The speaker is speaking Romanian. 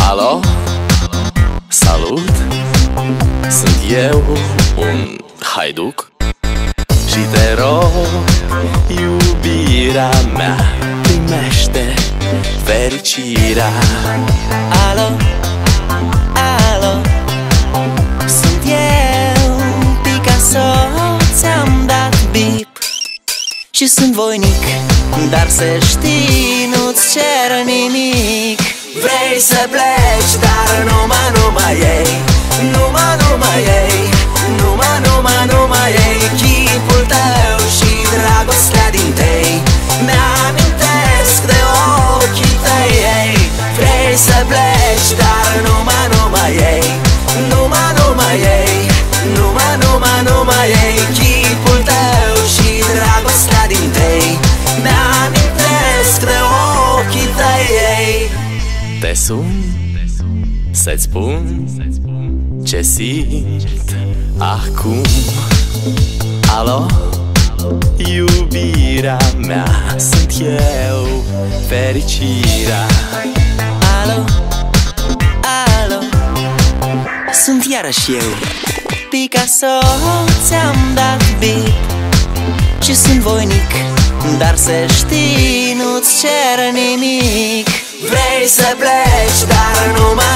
Alo? Salut! Sunt eu, un haiduc, și te rog, iubirea mea, primește fericirea. Alo, alo, sunt eu, Picasso, ți-am dat bip și sunt voinic, dar să știi, nu-ți cer nimic. Vrei să pleci, dar numai ei, numai ei, numai ei, chipul tău și dragostea din tei mi-amintesc de ochii tăi, ei. Vrei să pleci, dar numai ei, numai ei, numai ei, chipul tău și dragostea din tei mi-amintesc de ochii tăi, ei. Te sun să-ți spun ce simt acum. Alo? Iubirea mea, sunt eu, fericirea. Alo, alo, sunt iarăși eu, Picasso, ți-am dat bip și sunt voinic, dar să știi, nu-ți cer nimic. Vrei să pleci, dar numai